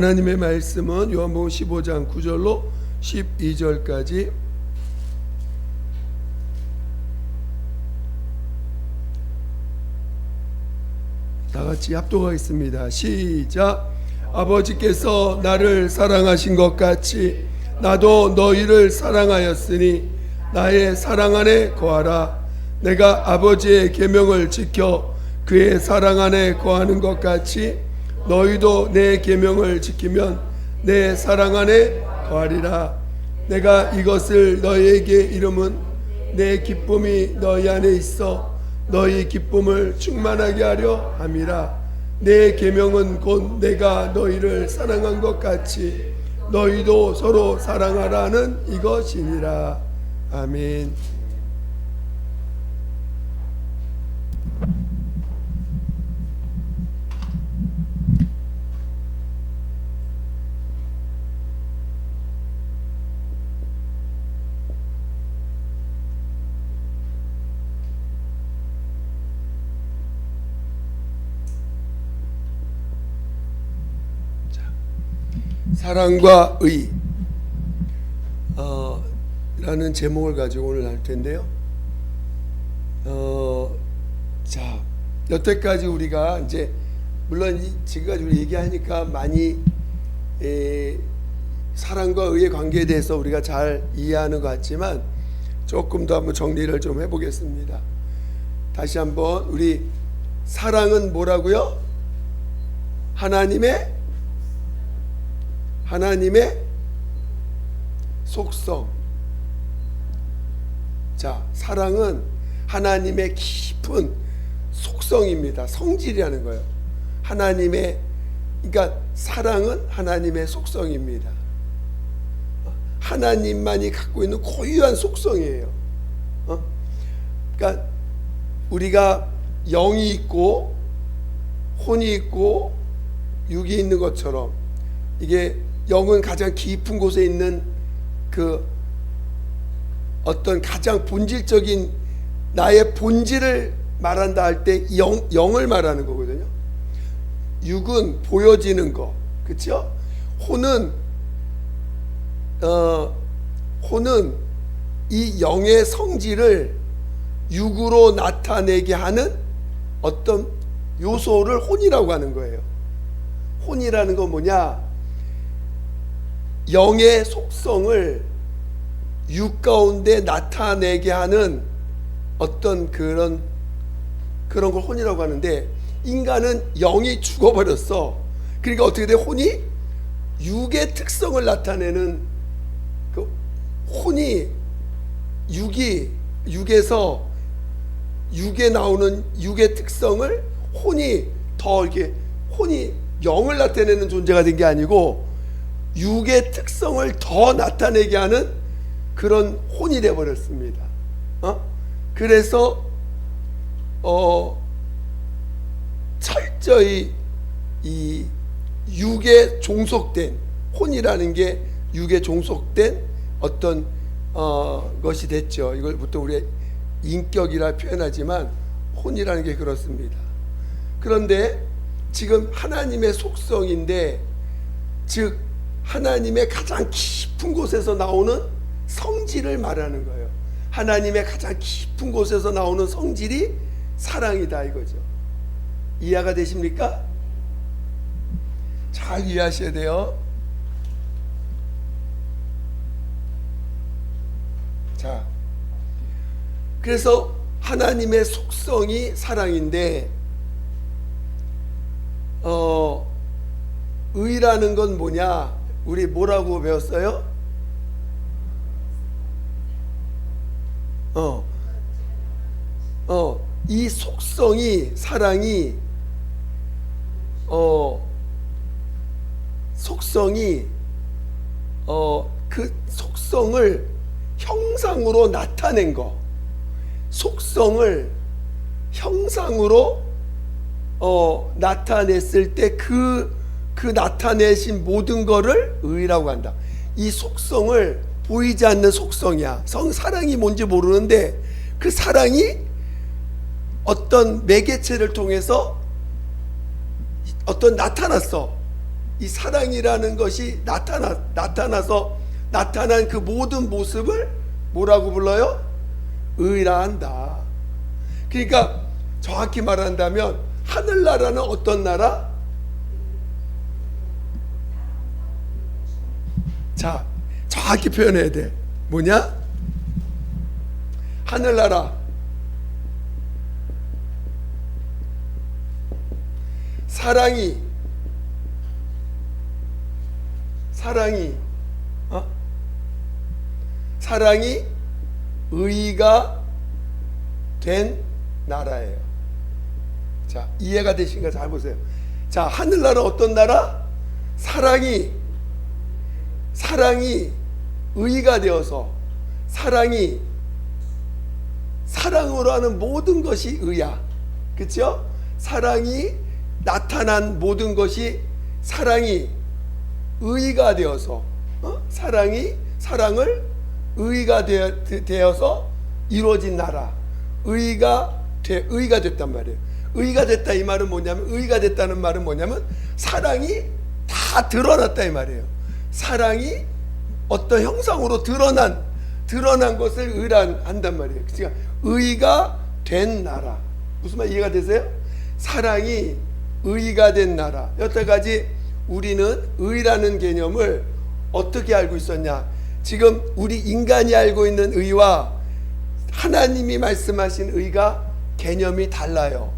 하나님의 말씀은 요한복음 15장 9절로 12절까지 다같이 합독하겠습니다. 시작. 아버지께서 나를 사랑하신 것 같이 나도 너희를 사랑하였으니 나의 사랑 안에 거하라. 내가 아버지의 계명을 지켜 그의 사랑 안에 거하는 것 같이 너희도 내 계명을 지키면 내 사랑 안에 거하리라. 내가 이것을 너희에게 이름은 내 기쁨이 너희 안에 있어 너희 기쁨을 충만하게 하려 함이라. 내 계명은 곧 내가 너희를 사랑한 것 같이 너희도 서로 사랑하라는 이것이니라. 아멘. 사랑과 의 라는 제목을 가지고 오늘 할 텐데요. 자, 여태까지 우리가 이제 물론 지금까지 우리 얘기하니까 많이 사랑과 의의 관계에 대해서 우리가 잘 이해하는 것 같지만 조금 더 한번 정리를 좀 해보겠습니다. 다시 한번 우리 사랑은 뭐라고요? 하나님의 속성. 자, 사랑은 하나님의 깊은 속성입니다. 성질이라는 거예요. 그러니까 사랑은 하나님의 속성입니다. 하나님만이 갖고 있는 고유한 속성이에요. 그러니까 우리가 영이 있고 혼이 있고 육이 있는 것처럼 이게 영은 가장 깊은 곳에 있는 그 어떤 가장 본질적인 나의 본질을 말한다 할 때 영을 말하는 거거든요. 육은 보여지는 거, 그렇죠? 혼은 이 영의 성질을 육으로 나타내게 하는 어떤 요소를 혼이라고 하는 거예요. 혼이라는 건 뭐냐? 영의 속성을 육 가운데 나타내게 하는 어떤 그런 걸 혼이라고 하는데, 인간은 영이 죽어버렸어. 그러니까 어떻게 돼? 혼이 육의 특성을 나타내는 그 혼이 육에서 육에 나오는 육의 특성을 혼이 더 이렇게 혼이 영을 나타내는 존재가 된 게 아니고 육의 특성을 더 나타내게 하는 그런 혼이 되어버렸습니다. 그래서 철저히 이 육에 종속된 혼이라는 게 육에 종속된 어떤 것이 됐죠. 이걸 보통 우리 인격이라 표현하지만 혼이라는 게 그렇습니다. 그런데 지금 하나님의 속성인데, 즉 하나님의 가장 깊은 곳에서 나오는 성질을 말하는 거예요. 하나님의 가장 깊은 곳에서 나오는 성질이 사랑이다 이거죠. 이해가 되십니까? 잘 이해하셔야 돼요. 자, 그래서 하나님의 속성이 사랑인데 의라는 건 뭐냐? 우리 뭐라고 배웠어요? 이 속성이 사랑이 그 속성을 형상으로 나타낸 거, 속성을 형상으로 나타냈을 때 그 나타내신 모든 거를 의라고 한다. 이 속성을 보이지 않는 속성이야. 사랑이 뭔지 모르는데 그 사랑이 어떤 매개체를 통해서 어떤 나타났어. 이 사랑이라는 것이 나타난 그 모든 모습을 뭐라고 불러요? 의라 한다. 그러니까 정확히 말한다면 하늘나라는 어떤 나라? 자, 정확히 표현해야 돼. 뭐냐? 하늘나라. 사랑이 의가 된 나라예요. 자, 이해가 되신가? 잘 보세요. 자, 하늘나라 어떤 나라? 사랑이 의가 되어서 사랑으로 하는 모든 것이 의야. 그렇죠? 사랑이 나타난 모든 것이 사랑이 의가 되어서 사랑을 의가 되어서 이루어진 나라. 의가 됐단 말이에요. 의가 됐다 이 말은 뭐냐면, 의가 됐다는 말은 뭐냐면 사랑이 다 드러났다 이 말이에요. 사랑이 어떤 형상으로 드러난 것을 의란한단 말이에요. 그러니까 의가 된 나라. 무슨 말 이해가 되세요? 사랑이 의가 된 나라. 여태까지 우리는 의라는 개념을 어떻게 알고 있었냐? 지금 우리 인간이 알고 있는 의와 하나님이 말씀하신 의가 개념이 달라요.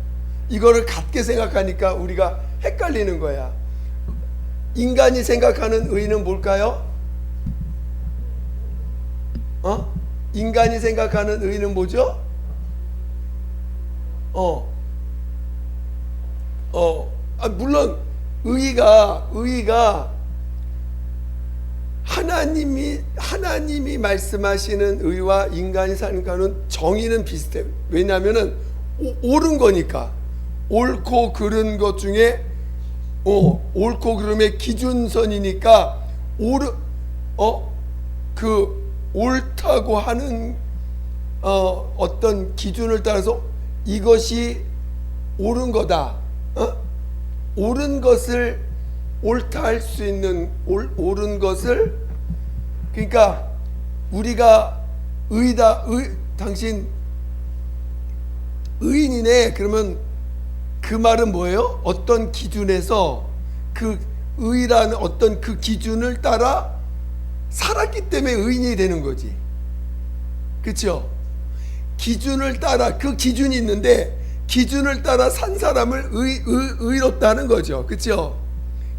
이거를 같게 생각하니까 우리가 헷갈리는 거야. 인간이 생각하는 의는 뭘까요? 인간이 생각하는 의는 뭐죠? 물론 의가 하나님이 말씀하시는 의와 인간이 사는 거는 정의는 비슷해요. 왜냐하면은 옳은 거니까. 옳고 그른 것 중에 옳고 그름의 기준선이니까 그 옳다고 하는 어떤 기준을 따라서 이것이 옳은 거다. 옳은 것을 옳다 할 수 있는 옳은 것을, 그러니까 우리가 당신 의인이네 그러면 그 말은 뭐예요? 어떤 기준에서 그 의라는 어떤 그 기준을 따라 살았기 때문에 의인이 되는 거지. 그렇죠? 기준을 따라, 그 기준이 있는데 기준을 따라 산 사람을 의롭다는 거죠. 그렇죠?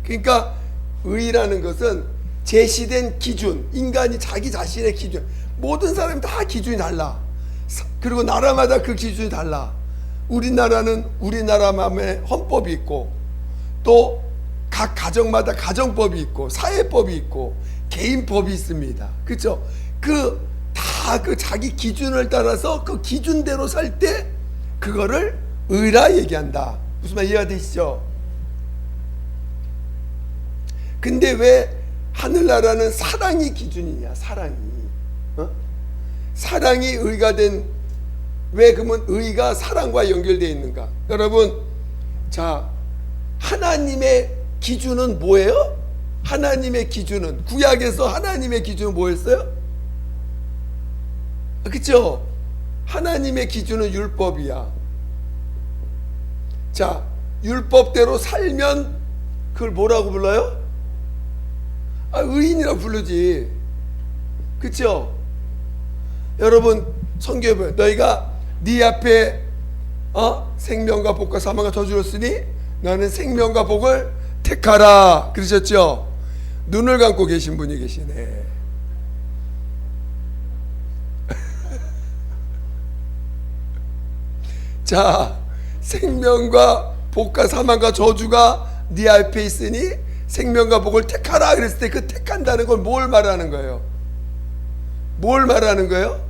그러니까 의라는 것은 제시된 기준, 인간이 자기 자신의 기준, 모든 사람이 다 기준이 달라. 그리고 나라마다 그 기준이 달라. 우리나라는 우리나라만의 헌법이 있고, 또 각 가정마다 가정법이 있고, 사회법이 있고, 개인법이 있습니다. 그렇죠? 그 자기 기준을 따라서 그 기준대로 살 때 그거를 의라 얘기한다. 무슨 말 이해가 되시죠? 근데 왜 하늘나라는 사랑이 기준이냐? 사랑이 의가 된, 왜 그러면 의가 사랑과 연결되어 있는가? 여러분, 자, 하나님의 기준은 뭐예요? 하나님의 기준은, 구약에서 하나님의 기준은 뭐였어요? 그렇죠? 하나님의 기준은 율법이야. 자, 율법대로 살면 그걸 뭐라고 불러요? 의인이라고 부르지. 그렇죠? 여러분, 성경에 보면 너희가 네 앞에 생명과 복과 사망과 저주를 쓰니 너는 생명과 복을 택하라 그러셨죠? 눈을 감고 계신 분이 계시네. 자, 생명과 복과 사망과 저주가 네 앞에 있으니 생명과 복을 택하라 그랬을 때 그 택한다는 건 뭘 말하는 거예요? 뭘 말하는 거예요?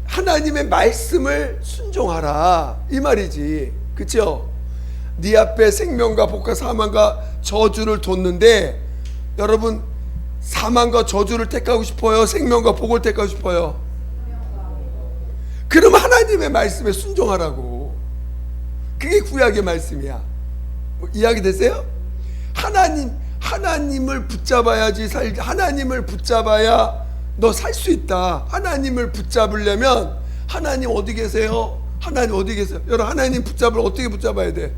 하나님의 말씀을 순종하라 이 말이지. 그렇죠? 네 앞에 생명과 복과 사망과 저주를 뒀는데, 여러분, 사망과 저주를 택하고 싶어요? 생명과 복을 택하고 싶어요? 그럼 하나님의 말씀에 순종하라고. 그게 구약의 말씀이야. 뭐 이해하게 되세요? 하나님을 붙잡아야지 하나님을 붙잡아야 너 살 수 있다. 하나님을 붙잡으려면 하나님 어디 계세요? 하나님 어디 계세요? 여러분, 하나님 붙잡으려 어떻게 붙잡아야 돼?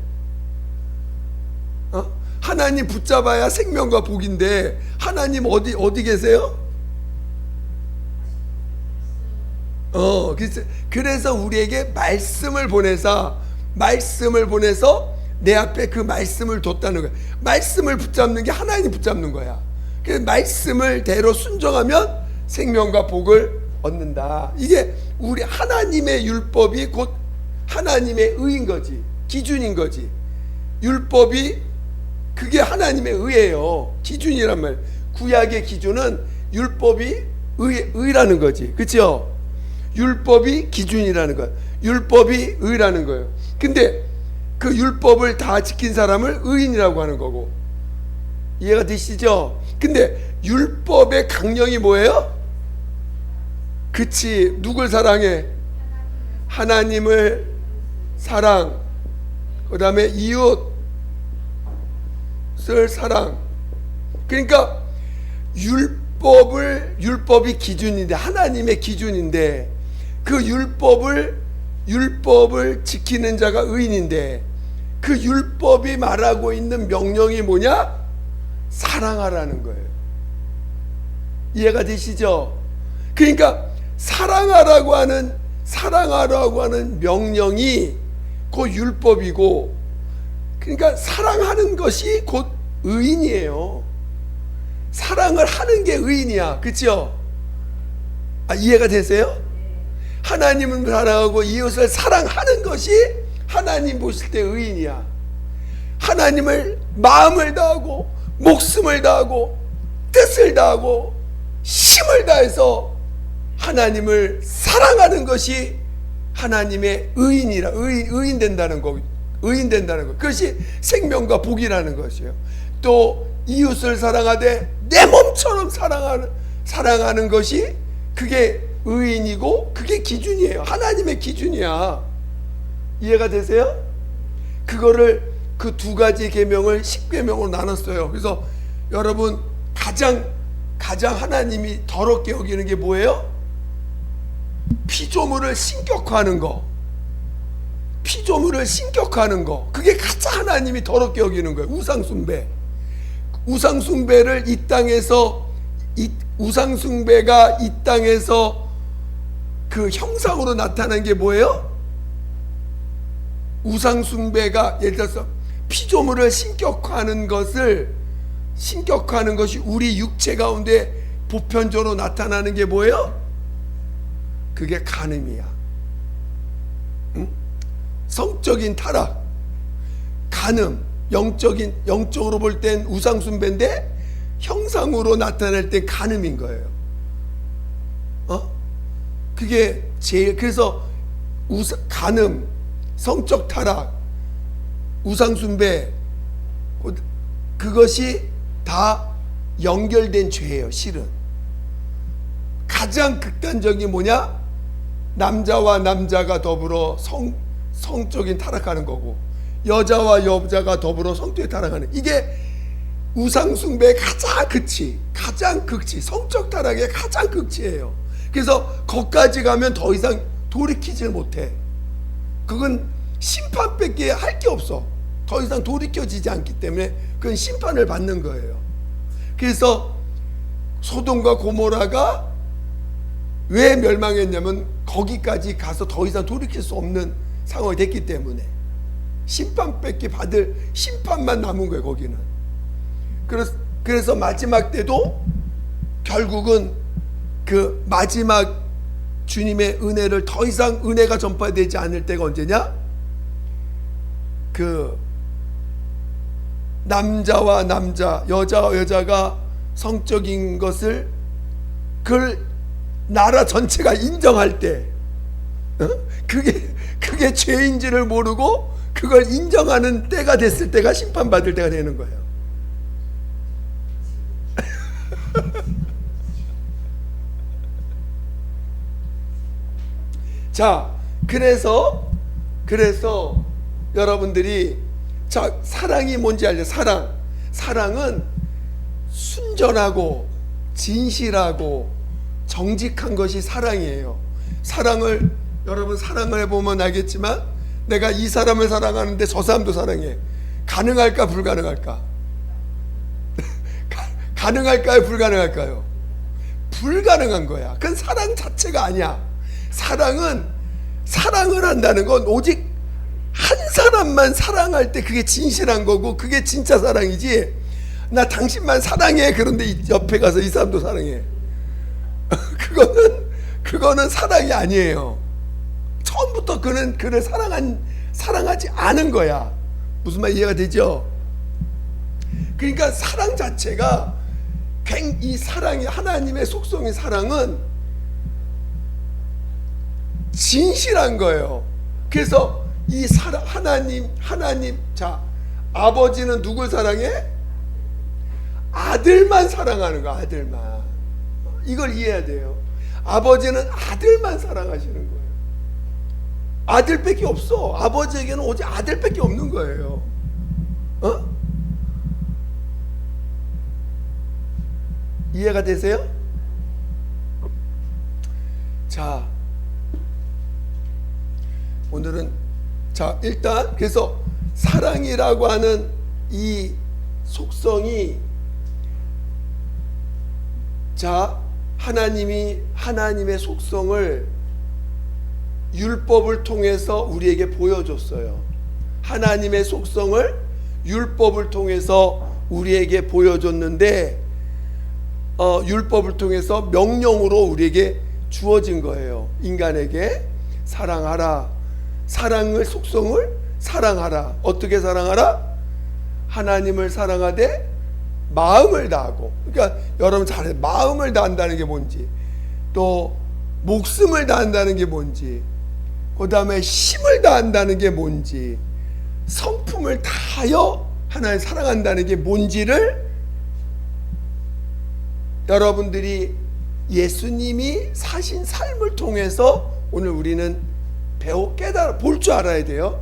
하나님 붙잡아야 생명과 복인데 하나님 어디 계세요? 그래서 우리에게 말씀을 보내서 내 앞에 그 말씀을 뒀다는 거야. 말씀을 붙잡는 게 하나님 붙잡는 거야. 그래서 말씀을 대로 순종하면 생명과 복을 얻는다. 이게 우리 하나님의 율법이 곧 하나님의 의인 거지, 기준인 거지. 율법이 그게 하나님의 의예요. 기준이란 말. 구약의 기준은 율법이 의라는 거지. 그렇죠? 율법이 기준이라는 거야. 율법이 의라는 거예요. 근데 그 율법을 다 지킨 사람을 의인이라고 하는 거고. 이해가 되시죠? 근데 율법의 강령이 뭐예요? 그치. 누굴 사랑해? 하나님을 사랑, 그 다음에 이웃을 사랑. 그러니까 율법이 기준인데, 하나님의 기준인데, 그 율법을 지키는 자가 의인인데, 그 율법이 말하고 있는 명령이 뭐냐? 사랑하라는 거예요. 이해가 되시죠? 그러니까 사랑하라고 하는 명령이 곧 율법이고, 그러니까 사랑하는 것이 곧 의인이에요. 사랑을 하는 게 의인이야. 그렇죠? 이해가 되세요? 하나님을 사랑하고 이웃을 사랑하는 것이 하나님 보실 때 의인이야. 하나님을 마음을 다하고 목숨을 다하고 뜻을 다하고 힘을 다해서 하나님을 사랑하는 것이 하나님의 의인 된다는 거. 그것이 생명과 복이라는 것이에요. 또 이웃을 사랑하되 내 몸처럼 사랑하는 것이 그게 의인이고, 그게 기준이에요. 하나님의 기준이야. 이해가 되세요? 그거를 그 두 가지 계명을 10계명으로 나눴어요. 그래서 여러분, 가장 하나님이 더럽게 여기는 게 뭐예요? 피조물을 신격화하는 거. 그게 가장 하나님이 더럽게 여기는 거예요. 우상숭배를 우상숭배가 이 땅에서 그 형상으로 나타난 게 뭐예요? 우상숭배가 예를 들어서 피조물을 신격화하는 것이 우리 육체 가운데 보편적으로 나타나는 게 뭐예요? 그게 간음이야. 응? 성적인 타락, 간음, 영적으로 볼 땐 우상숭배인데 형상으로 나타낼 땐 간음인 거예요. 그게 그래서 간음, 성적 타락, 우상숭배, 그것이 다 연결된 죄예요. 실은 가장 극단적인 뭐냐? 남자와 남자가 더불어 성적인 타락하는 거고, 여자와 여자가 더불어 성적인 타락하는, 이게 우상숭배의 가장 극치, 성적 타락의 가장 극치예요. 그래서 거기까지 가면 더 이상 돌이키질 못해. 그건 심판밖에 할 게 없어. 더 이상 돌이켜지지 않기 때문에 그건 심판을 받는 거예요. 그래서 소돔과 고모라가 왜 멸망했냐면 거기까지 가서 더 이상 돌이킬 수 없는 상황이 됐기 때문에 심판밖에 받을 심판만 남은 거예요. 거기는. 그래서 마지막 때도 결국은 그 마지막 주님의 은혜를 더 이상 은혜가 전파되지 않을 때가 언제냐? 그 남자와 남자, 여자와 여자가 성적인 것을 그 나라 전체가 인정할 때, 그게 죄인지를 모르고 그걸 인정하는 때가 됐을 때가 심판받을 때가 되는 거예요. 자, 그래서 여러분들이 자, 사랑이 뭔지 알죠? 사랑은 순전하고 진실하고 정직한 것이 사랑이에요. 여러분 사랑을 해보면 알겠지만 내가 이 사람을 사랑하는데 저 사람도 사랑해. 가능할까 불가능할까? 가능할까요 불가능할까요? 불가능한 거야. 그건 사랑 자체가 아니야. 사랑을 한다는 건 오직 한 사람만 사랑할 때 그게 진실한 거고 그게 진짜 사랑이지. 나 당신만 사랑해. 그런데 옆에 가서 이 사람도 사랑해. 그거는 사랑이 아니에요. 처음부터 그를 사랑하지 않은 거야. 무슨 말 이해가 되죠? 그러니까 사랑 자체가 이 사랑이 하나님의 속성의 사랑은 진실한 거예요. 그래서 이 하나님 자 아버지는 누굴 사랑해? 아들만 사랑하는 거야. 아들만. 이걸 이해해야 돼요. 아버지는 아들만 사랑하시는 거예요. 아들밖에 없어. 아버지에게는 오직 아들밖에 없는 거예요. 이해가 되세요? 자, 오늘은 일단 그래서 사랑이라고 하는 이 속성이 하나님의 속성을 율법을 통해서 우리에게 보여줬어요. 하나님의 속성을 율법을 통해서 우리에게 보여줬는데 율법을 통해서 명령으로 우리에게 주어진 거예요. 인간에게 사랑하라. 속성을 사랑하라. 어떻게 사랑하라? 하나님을 사랑하되 마음을 다하고. 그러니까 여러분 잘해. 마음을 다한다는 게 뭔지, 또 목숨을 다한다는 게 뭔지, 그 다음에 힘을 다한다는 게 뭔지, 성품을 다하여 하나님 사랑한다는 게 뭔지를 여러분들이 예수님이 사신 삶을 통해서 오늘 우리는 깨달아 볼 줄 알아야 돼요.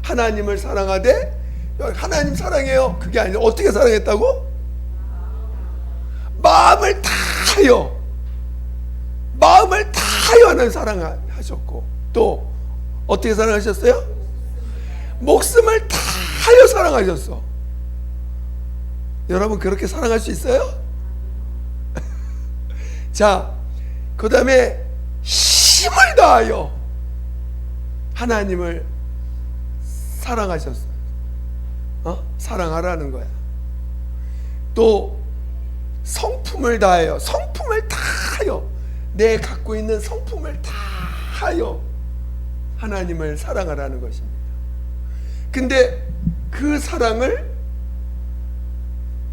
하나님을 사랑하되 하나님 사랑해요. 그게 아니라 어떻게 사랑했다고? 마음을 다하여 하나님 사랑하셨고, 또 어떻게 사랑하셨어요? 목숨을 다하여 사랑하셨어. 여러분 그렇게 사랑할 수 있어요? 자, 그 다음에 힘을 다하여 하나님을 사랑하셨어요. 사랑하라는 거야. 또 성품을 다하여 내 갖고 있는 성품을 다하여 하나님을 사랑하라는 것입니다. 근데 그 사랑을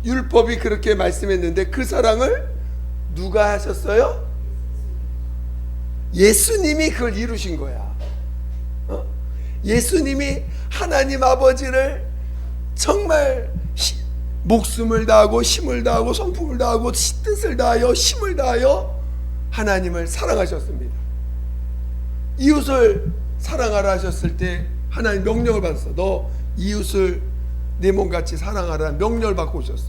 율법이 그렇게 말씀했는데 그 사랑을 누가 하셨어요? 예수님이 그걸 이루신 거야. 예수님이 하나님 아버지를 정말 목숨을 다하고 힘을 다하고 성품을 다하고 뜻을 다하여 힘을 다하여 하나님을 사랑하셨습니다. 이웃을 사랑하라 하셨을 때 하나님 명령을 받았어. 너 이웃을 내 몸같이 사랑하라 명령을 받고 오셨어.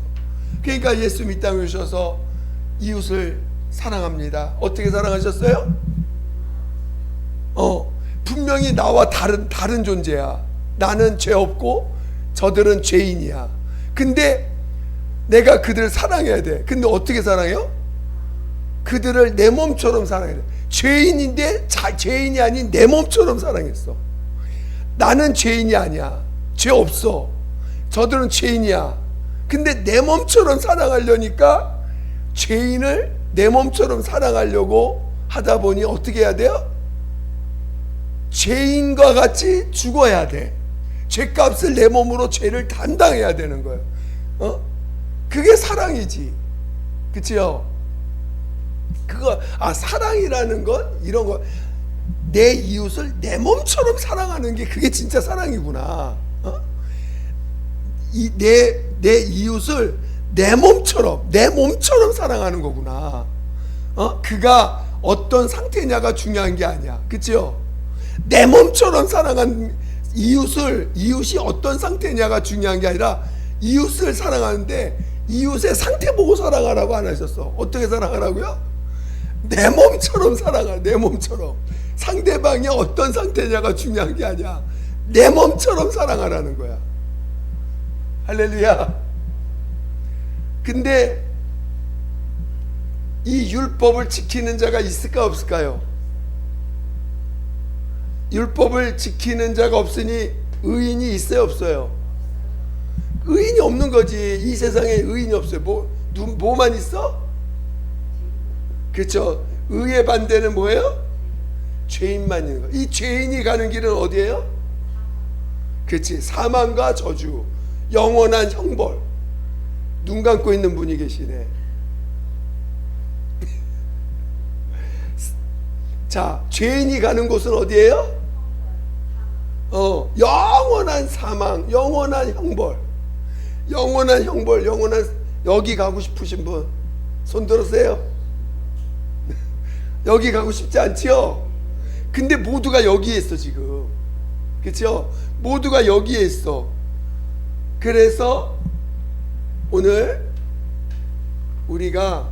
그러니까 예수 이 땅에 오셔서 이웃을 사랑합니다. 어떻게 사랑하셨어요? 분명히 나와 다른 존재야. 나는 죄 없고 저들은 죄인이야. 근데 내가 그들을 사랑해야 돼. 근데 어떻게 사랑해요? 그들을 내 몸처럼 사랑해야 돼. 죄인인데 죄인이 아닌 내 몸처럼 사랑했어. 나는 죄인이 아니야. 죄 없어. 저들은 죄인이야. 근데 내 몸처럼 사랑하려니까 죄인을 내 몸처럼 사랑하려고 하다 보니 어떻게 해야 돼요? 죄인과 같이 죽어야 돼. 죄값을 내 몸으로 죄를 담당해야 되는 거예요. 그게 사랑이지. 그치요? 사랑이라는 건 이런 거. 내 이웃을 내 몸처럼 사랑하는 게 그게 진짜 사랑이구나. 내 이웃을 내 몸처럼 사랑하는 거구나. 그가 어떤 상태냐가 중요한 게 아니야. 그치요? 내 몸처럼 사랑한 이웃이 어떤 상태냐가 중요한 게 아니라 이웃을 사랑하는데 이웃의 상태 보고 사랑하라고 안 하셨어. 어떻게 사랑하라고요? 내 몸처럼 사랑하. 내 몸처럼. 상대방이 어떤 상태냐가 중요한 게 아니야. 내 몸처럼 사랑하라는 거야. 할렐루야. 근데 이 율법을 지키는 자가 있을까 없을까요? 율법을 지키는 자가 없으니 의인이 있어요 없어요? 의인이 없는 거지. 이 세상에 의인이 없어요. 뭐만 있어? 그렇죠. 의의 반대는 뭐예요? 죄인만 있는 거. 이 죄인이 가는 길은 어디예요? 그렇지. 사망과 저주, 영원한 형벌. 눈 감고 있는 분이 계시네. 자, 죄인이 가는 곳은 어디예요? 영원한 사망, 영원한 형벌, 영원한 형벌, 여기 가고 싶으신 분 손 들으세요. 여기 가고 싶지 않지요? 근데 모두가 여기에 있어 지금. 그렇죠? 모두가 여기에 있어. 그래서 오늘 우리가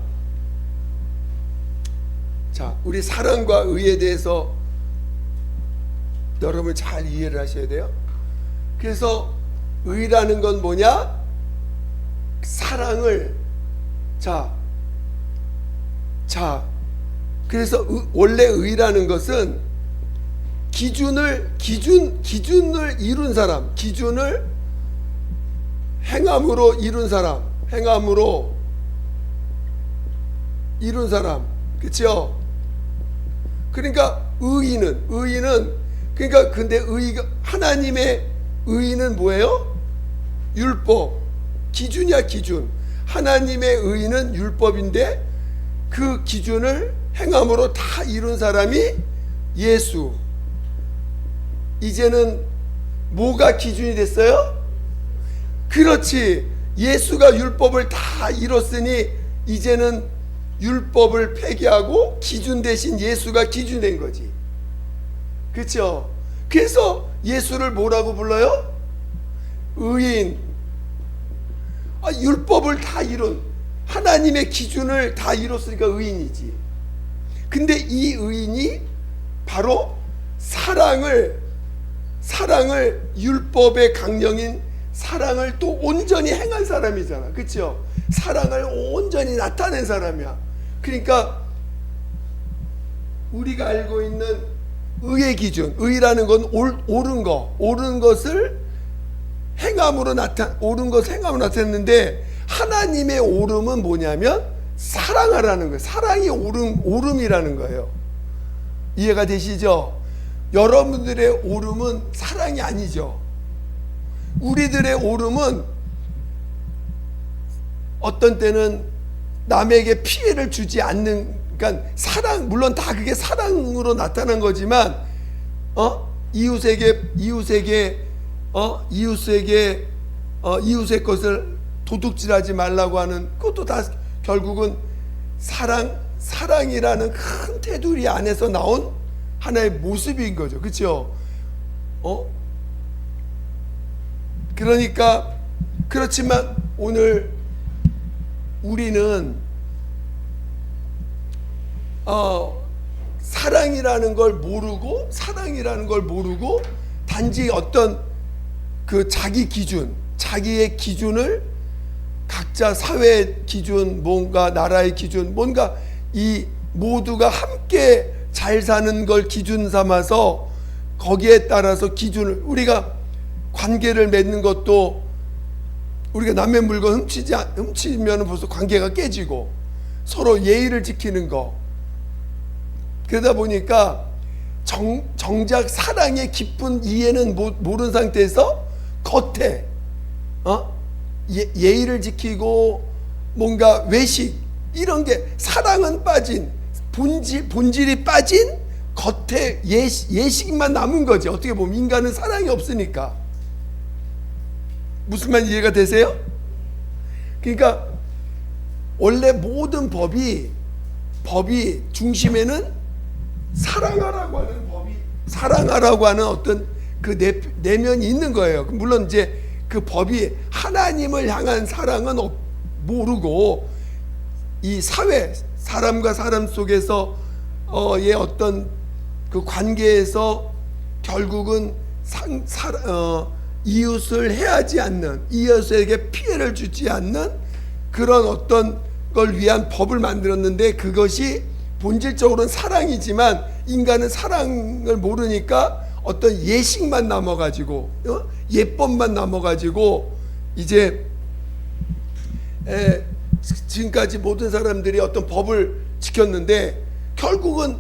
우리 사랑과 의에 대해서 여러분 잘 이해를 하셔야 돼요. 그래서 의라는 건 뭐냐? 사랑을 그래서 원래 의라는 것은 기준을 이룬 사람, 기준을 행함으로 이룬 사람, 행함으로 이룬 사람, 그렇죠? 그러니까 의인은 그러니까 근데 하나님의 의인은 뭐예요? 율법, 기준이야 기준. 하나님의 의인은 율법인데 그 기준을 행함으로 다 이룬 사람이 예수. 이제는 뭐가 기준이 됐어요? 그렇지. 예수가 율법을 다 이뤘으니 이제는 율법을 폐기하고 기준 대신 예수가 기준이 된 거지. 그렇죠? 그래서 예수를 뭐라고 불러요? 의인. 율법을 다 이룬 하나님의 기준을 다 이뤘으니까 의인이지. 근데 이 의인이 바로 사랑을 율법의 강령인 사랑을 또 온전히 행한 사람이잖아. 그렇죠? 사랑을 온전히 나타낸 사람이야. 그러니까 우리가 알고 있는 의의 기준, 의라는 건 옳은 것을 행함으로 나타냈는데 하나님의 옳음은 뭐냐면 사랑하라는 거예요. 사랑이 옳음이라는 거예요. 이해가 되시죠? 여러분들의 옳음은 사랑이 아니죠. 우리들의 옳음은 어떤 때는 남에게 피해를 주지 않는, 그러니까 사랑, 물론 다 그게 사랑으로 나타난 거지만 이웃의 것을 도둑질하지 말라고 하는 그것도 다 결국은 사랑이라는 큰 테두리 안에서 나온 하나의 모습인 거죠. 그렇죠? 그러니까 그렇지만 오늘 우리는 사랑이라는 걸 모르고 단지 어떤 그 자기의 기준을 각자 사회 기준, 뭔가 나라의 기준, 뭔가 이 모두가 함께 잘 사는 걸 기준 삼아서 거기에 따라서 기준을, 우리가 관계를 맺는 것도 우리가 남의 물건 훔치면 벌써 관계가 깨지고 서로 예의를 지키는 거. 그러다 보니까 정작 사랑의 깊은 이해는 모르는 상태에서 겉에 예의를 지키고 뭔가 외식 이런 게, 사랑은 빠진 본질이 빠진 겉에 예식만 남은 거지. 어떻게 보면 인간은 사랑이 없으니까. 무슨 말 이해가 되세요? 그러니까 원래 모든 법이 중심에는 사랑하라고 하는 어떤 그 내면이 있는 거예요. 물론 이제 그 법이 하나님을 향한 사랑은 모르고 이 사회, 사람과 사람 속에서 의 어떤 그 관계에서 결국은 이웃을 해하지 않는, 이웃에게 피해를 주지 않는 그런 어떤 걸 위한 법을 만들었는데, 그것이 본질적으로는 사랑이지만 인간은 사랑을 모르니까 어떤 예식만 남아가지고 예법만 남아가지고 이제 지금까지 모든 사람들이 어떤 법을 지켰는데 결국은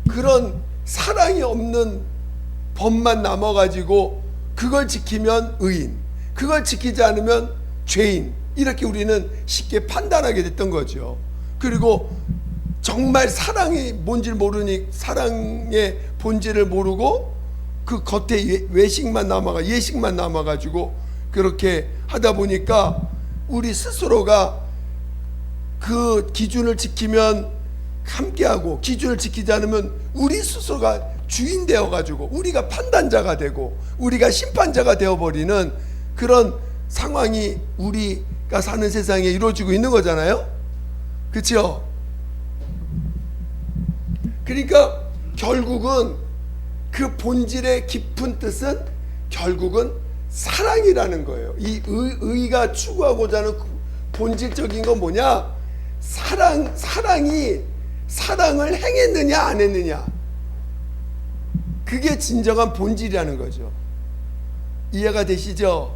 그런 사랑이 없는 법만 남아가지고 그걸 지키면 의인, 그걸 지키지 않으면 죄인, 이렇게 우리는 쉽게 판단하게 됐던 거죠. 그리고 정말 사랑이 뭔지를 모르니, 사랑의 본질을 모르고 그 겉에 외식만 예식만 남아가지고 그렇게 하다 보니까 우리 스스로가 그 기준을 지키면 함께하고, 기준을 지키지 않으면 우리 스스로가 주인 되어가지고 우리가 판단자가 되고 우리가 심판자가 되어버리는 그런 상황이 우리가 사는 세상에 이루어지고 있는 거잖아요. 그렇죠? 그러니까 결국은 그 본질의 깊은 뜻은 결국은 사랑이라는 거예요. 이 의가 추구하고자 하는 본질적인 건 뭐냐? 사랑이 사랑을 행했느냐 안 했느냐, 그게 진정한 본질이라는 거죠. 이해가 되시죠?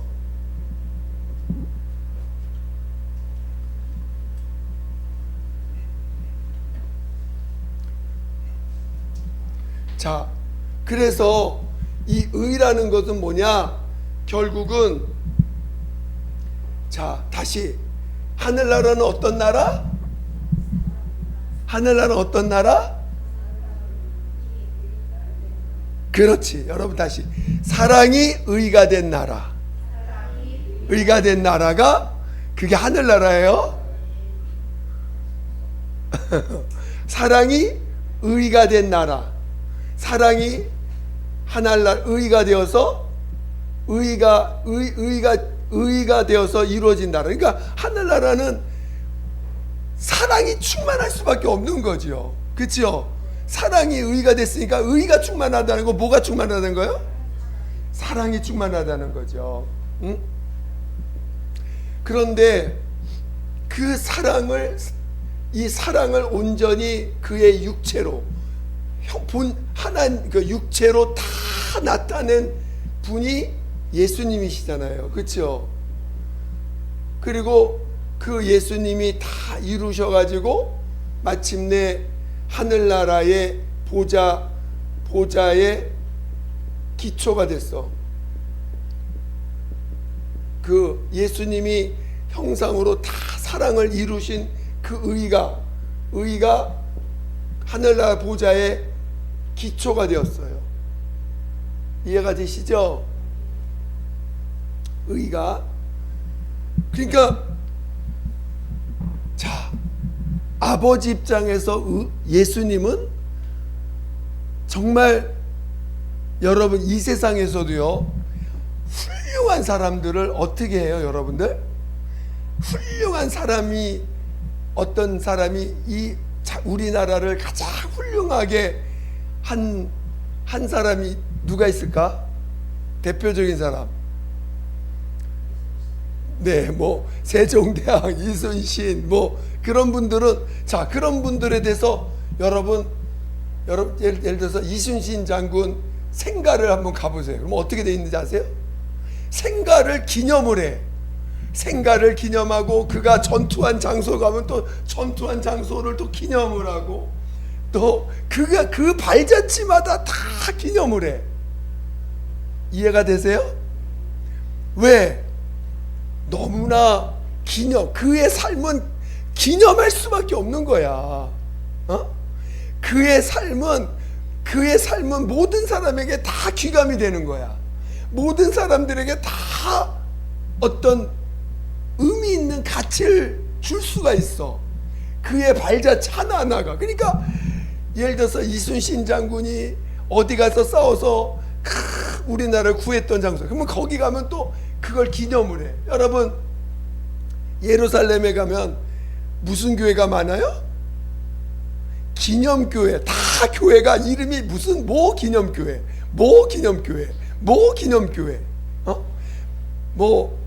자, 그래서 이 의라는 것은 뭐냐? 결국은, 자, 다시, 하늘나라는 어떤 나라? 하늘나라는 어떤 나라? 그렇지. 여러분 다시, 사랑이 의가 된 나라. 의가 된 나라가 그게 하늘나라예요. 사랑이 의가 된 나라, 사랑이 하늘나라 의가 되어서 의가 되어서 이루어진 나라. 그러니까 하늘나라는 사랑이 충만할 수밖에 없는 거죠. 그렇죠? 사랑이 의가 됐으니까 의가 충만하다는 거, 뭐가 충만하다는 거예요? 사랑이 충만하다는 거죠. 응? 그런데 그 이 사랑을 온전히 그의 육체로, 그 육체로 다 나타낸 분이 예수님이시잖아요. 그렇죠? 그리고 그 예수님이 다 이루셔가지고 마침내 하늘나라의 보좌의 기초가 됐어. 그 예수님이 형상으로 다 사랑을 이루신 그 의가 하늘나라 보좌의 기초가 되었어요. 이해가 되시죠? 의가. 그러니까 자, 아버지 입장에서 예수님은 정말 여러분 이 세상에서도요 훌륭한 사람들을 어떻게 해요? 여러분들 훌륭한 사람이, 어떤 사람이 이 우리나라를 가장 훌륭하게 한 사람이 누가 있을까? 대표적인 사람, 네, 뭐 세종대왕, 이순신, 뭐 그런 분들은, 자, 그런 분들에 대해서 여러분 예를 들어서 이순신 장군 생가를 한번 가보세요. 그럼 어떻게 돼 있는지 아세요? 생가를 기념을 해. 생가를 기념하고, 그가 전투한 장소 가면 또 전투한 장소를 또 기념을 하고, 또 그가 그 발자취마다 다 기념을 해. 이해가 되세요? 왜? 너무나 그의 삶은 기념할 수밖에 없는 거야. 그의 삶은 모든 사람에게 다 귀감이 되는 거야. 모든 사람들에게 다 어떤 의미 있는 가치를 줄 수가 있어. 그의 발자취 하나하나가. 그러니까 예를 들어서 이순신 장군이 어디 가서 싸워서 우리나라를 구했던 장소. 그러면 거기 가면 또 그걸 기념을 해. 여러분, 예루살렘에 가면 무슨 교회가 많아요? 기념교회. 다 교회가 이름이 무슨 뭐 기념교회, 뭐 기념교회, 뭐 기념교회. 뭐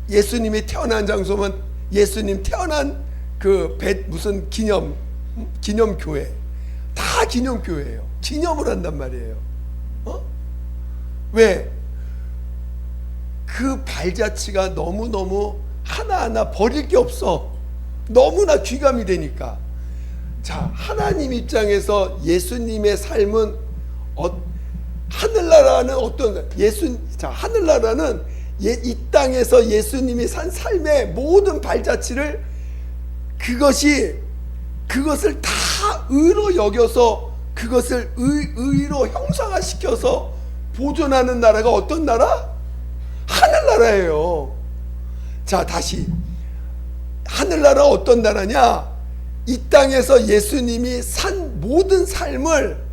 예수님이 태어난 장소면 예수님 태어난 그 무슨 기념교회. 다 기념교회예요. 기념을 한단 말이에요. 왜? 그 발자취가 너무너무 하나하나 버릴 게 없어. 너무나 귀감이 되니까. 자, 하나님 입장에서 예수님의 삶은 하늘나라는 어떤 자, 하늘나라는 이 땅에서 예수님이 산 삶의 모든 발자취를 그것을 다 의로 여겨서 그것을 의로 형상화시켜서 보존하는 나라가 어떤 나라? 하늘나라예요. 자, 다시 하늘나라 어떤 나라냐? 이 땅에서 예수님이 산 모든 삶을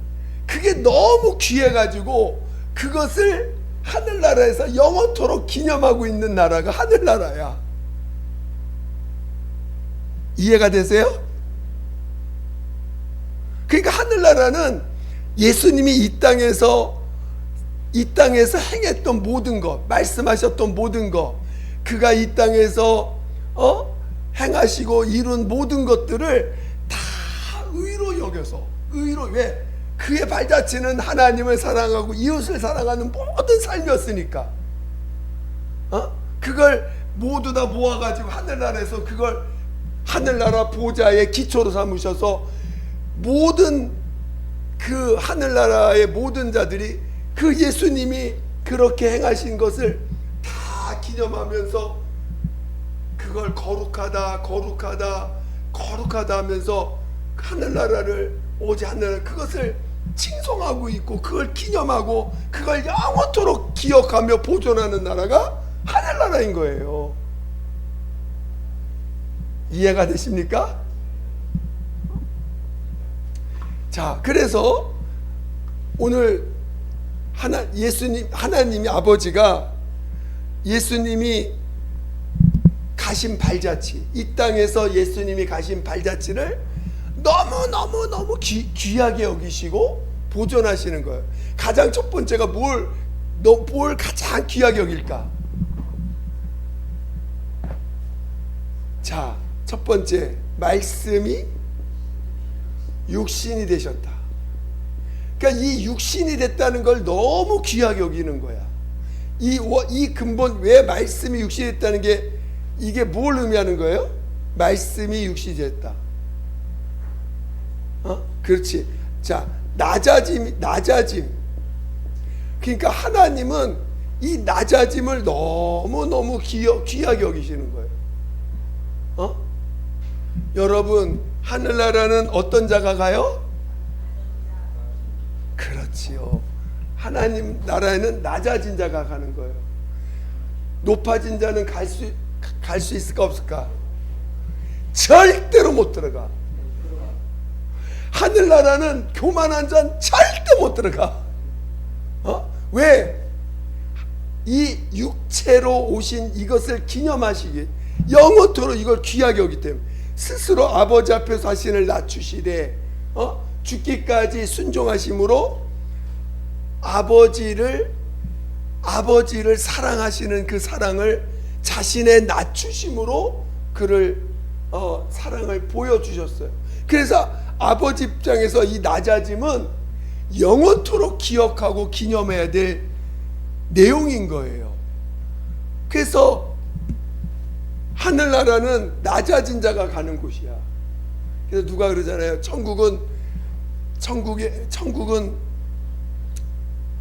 그게 너무 귀해가지고 그것을 하늘나라에서 영원토록 기념하고 있는 나라가 하늘나라야. 이해가 되세요? 그러니까 하늘나라는 예수님이 이 땅에서 행했던 모든 것, 말씀하셨던 모든 것, 그가 이 땅에서 행하시고 이룬 모든 것들을 다 의로 여겨서, 왜? 그의 발자취는 하나님을 사랑하고 이웃을 사랑하는 모든 삶이었으니까 그걸 모두 다 모아가지고 하늘나라에서 그걸 하늘나라 보좌의 기초로 삼으셔서 모든 그 하늘나라의 모든 자들이 그 예수님이 그렇게 행하신 것을 다 기념하면서 그걸 거룩하다 하면서 하늘나라를 오직 하늘나라 그것을 칭송하고 있고 그걸 기념하고 그걸 영원토록 기억하며 보존하는 나라가 하늘나라인 거예요. 이해가 되십니까? 자, 그래서 오늘 하나님이 아버지가 예수님이 가신 발자취, 이 땅에서 예수님이 가신 발자취를 너무 귀하게 여기시고 보존하시는 거예요. 가장 첫 번째가 뭘 가장 귀하게 여길까? 자, 첫 번째, 말씀이 육신이 되셨다. 그러니까 이 육신이 됐다는 걸 너무 귀하게 여기는 거야. 이 근본, 왜 말씀이 육신이 됐다는 게 이게 뭘 의미하는 거예요? 말씀이 육신이 됐다. 그렇지. 자, 낮아짐. 그러니까 하나님은 이 낮아짐을 너무 귀하게 여기시는 거예요. 여러분, 하늘나라는 어떤 자가 가요? 그렇지요. 하나님 나라에는 낮아진 자가 가는 거예요. 높아진 자는 갈 수 있을까 없을까? 절대로 못 들어가. 하늘나라는 교만한 자는 절대 못 들어가. 왜? 이 육체로 오신 이것을 기념하시기, 영원토록 이걸 귀하게 여기 때문에 스스로 아버지 앞에 자신을 낮추시되 죽기까지 순종하심으로 아버지를 사랑하시는 그 사랑을 자신의 낮추심으로 그를 사랑을 보여주셨어요. 그래서 아버지 입장에서 이 낮아짐은 영원토록 기억하고 기념해야 될 내용인 거예요. 그래서 하늘나라는 낮아진 자가 가는 곳이야. 그래서 누가 그러잖아요. 천국은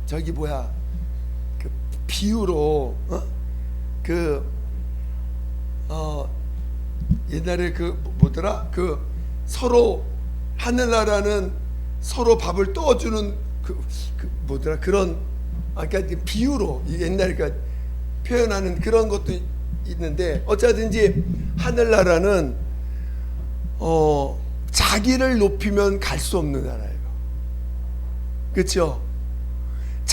저기 뭐야, 그 비유로 옛날에 그 뭐더라, 그 서로 하늘나라는 서로 밥을 떠주는 그 뭐더라, 그런 그러니까 비유로 옛날에 표현하는 그런 것도 있는데, 어쩌든지 하늘나라는 자기를 높이면 갈 수 없는 나라예요. 그렇죠?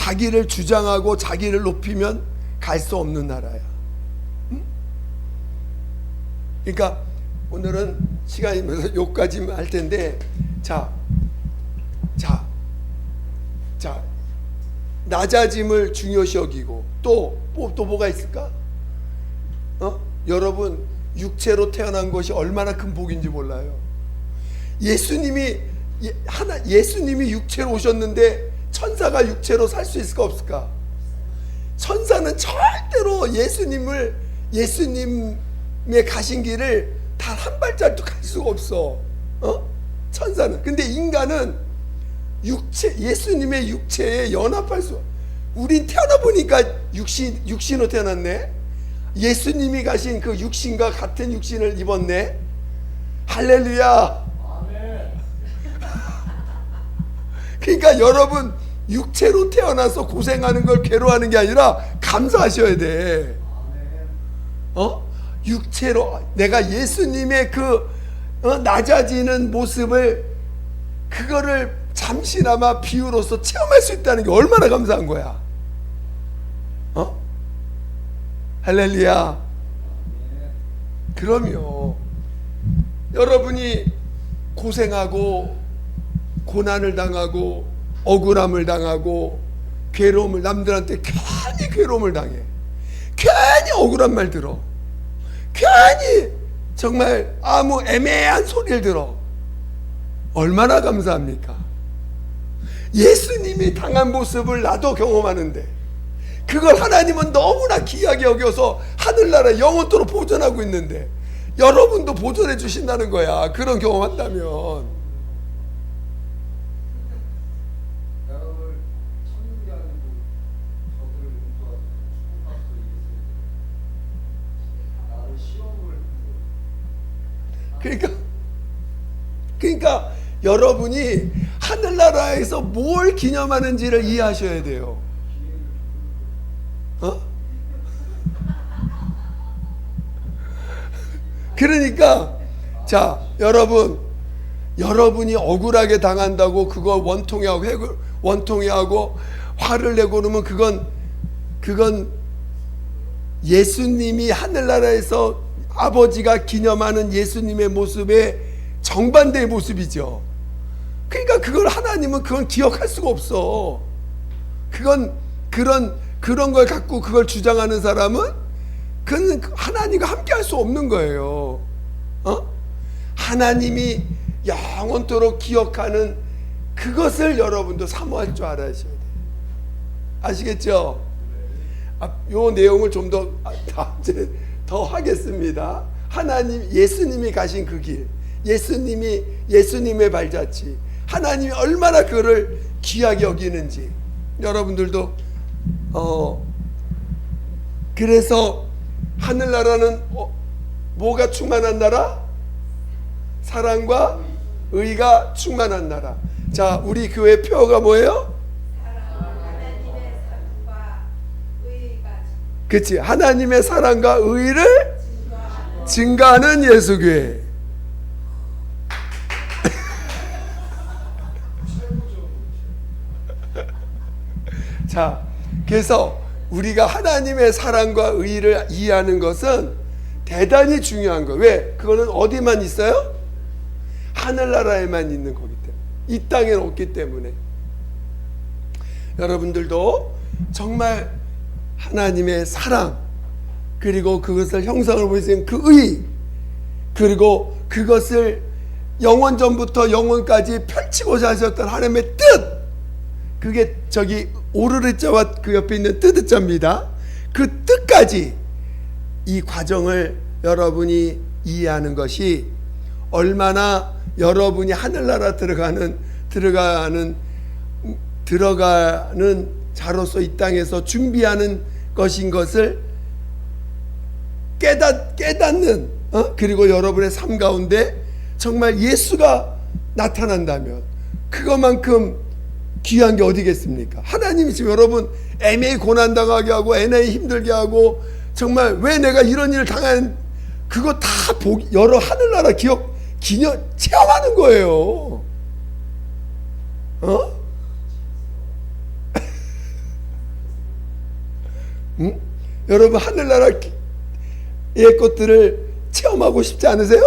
자기를 주장하고 자기를 높이면 갈 수 없는 나라야. 응? 그러니까 오늘은 시간이 면서 요까지만 할 텐데, 자, 낮아짐을 중요시 여기고 또 뭐가 있을까? 여러분, 육체로 태어난 것이 얼마나 큰 복인지 몰라요. 예수님이 육체로 오셨는데 천사가 육체로 살 수 있을까 없을까? 천사는 절대로 예수님의 가신 길을 단 한 발자국도 갈 수가 없어. 천사는. 근데 인간은 예수님의 육체에 연합할 수. 우린 태어나 보니까 육신으로 태어났네. 예수님이 가신 그 육신과 같은 육신을 입었네. 할렐루야. 아멘. 그러니까 여러분, 육체로 태어나서 고생하는 걸 괴로워하는 게 아니라 감사하셔야 돼. 육체로 내가 예수님의 그 낮아지는 모습을, 그거를 잠시나마 비유로서 체험할 수 있다는 게 얼마나 감사한 거야. 할렐루야. 그럼요. 여러분이 고생하고 고난을 당하고 억울함을 당하고 괴로움을, 남들한테 괜히 괴로움을 당해, 괜히 억울한 말 들어, 괜히 정말 아무 애매한 소리를 들어. 얼마나 감사합니까? 예수님이 당한 모습을 나도 경험하는데 그걸 하나님은 너무나 귀하게 여겨서 하늘나라 영원토록 보존하고 있는데 여러분도 보존해 주신다는 거야. 그런 경험한다면. 그러니까 여러분이 하늘나라에서 뭘 기념하는지를 이해하셔야 돼요. 그러니까 자, 여러분이 억울하게 당한다고 그거 원통해하고 화를 내고 그러면 그건 예수님이 하늘나라에서 아버지가 기념하는 예수님의 모습의 정반대의 모습이죠. 그러니까 그건 기억할 수가 없어. 그런 걸 갖고 그걸 주장하는 사람은 그는 하나님과 함께 할 수 없는 거예요. 하나님이 영원토록 기억하는 그것을 여러분도 사모할 줄 알아야 돼요. 아시겠죠? 요 내용을 좀 더 하겠습니다. 예수님이 가신 그 길, 예수님의 발자취, 하나님이 얼마나 그를 귀하게 여기는지 여러분들도 그래서 하늘나라는 뭐가 충만한 나라? 사랑과 의가 충만한 나라. 자, 우리 교회 표어가 뭐예요? 하나님의 사랑과 의가. 그치, 하나님의 사랑과 의를 증거하는 예수교회. 자, 그래서 우리가 하나님의 사랑과 의를 이해하는 것은 대단히 중요한 거예요. 왜? 그거는 어디만 있어요? 하늘나라에만 있는 거기 때문에. 이 땅에는 없기 때문에. 여러분들도 정말 하나님의 사랑, 그리고 그것을 형상을 보이는 그 의, 그리고 그것을 영원 전부터 영원까지 펼치고자 하셨던 하나님의 뜻, 그게 저기 오르르자와 그 옆에 있는 뜨드자입니다. 그 뜻까지 이 과정을 여러분이 이해하는 것이 얼마나 여러분이 하늘나라 들어가는 자로서 이 땅에서 준비하는 것인 것을 깨닫는, 그리고 여러분의 삶 가운데 정말 예수가 나타난다면 그것만큼 귀한 게 어디겠습니까? 하나님이 지금 여러분 애매히 고난당하게 하고 애매히 힘들게 하고 정말 왜 내가 이런 일을 당한, 그거 다 여러 하늘나라 기념 체험하는 거예요. 응? 여러분 하늘나라의 것들을 체험하고 싶지 않으세요?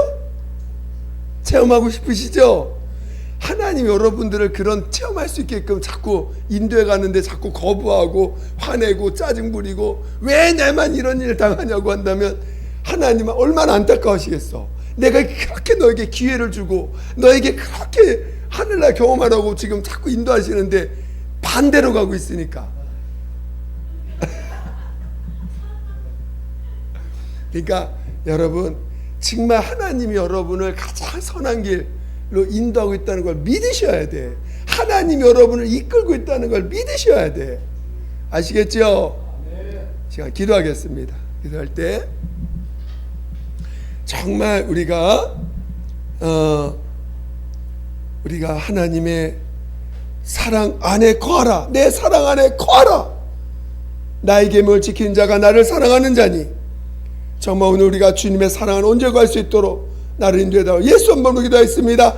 체험하고 싶으시죠? 하나님 여러분들을 그런 체험할 수 있게끔 자꾸 인도해 가는데 자꾸 거부하고 화내고 짜증 부리고 왜 내만 이런 일 당하냐고 한다면 하나님은 얼마나 안타까우시겠어. 내가 그렇게 너에게 기회를 주고 너에게 그렇게 하늘날 경험하라고 지금 자꾸 인도하시는데 반대로 가고 있으니까. 그러니까 여러분 정말 하나님이 여러분을 가장 선한 길로 인도하고 있다는 걸 믿으셔야 돼. 하나님이 여러분을 이끌고 있다는 걸 믿으셔야 돼. 아시겠죠? 제가 기도하겠습니다. 기도할 때 정말 우리가 하나님의 사랑 안에 거하라. 내 사랑 안에 거하라. 나의 계명을 지키는 자가 나를 사랑하는 자니 정말 오늘 우리가 주님의 사랑을 온전히 할 수 있도록 나를 인도해 달라고 예수 한번 기도하겠습니다.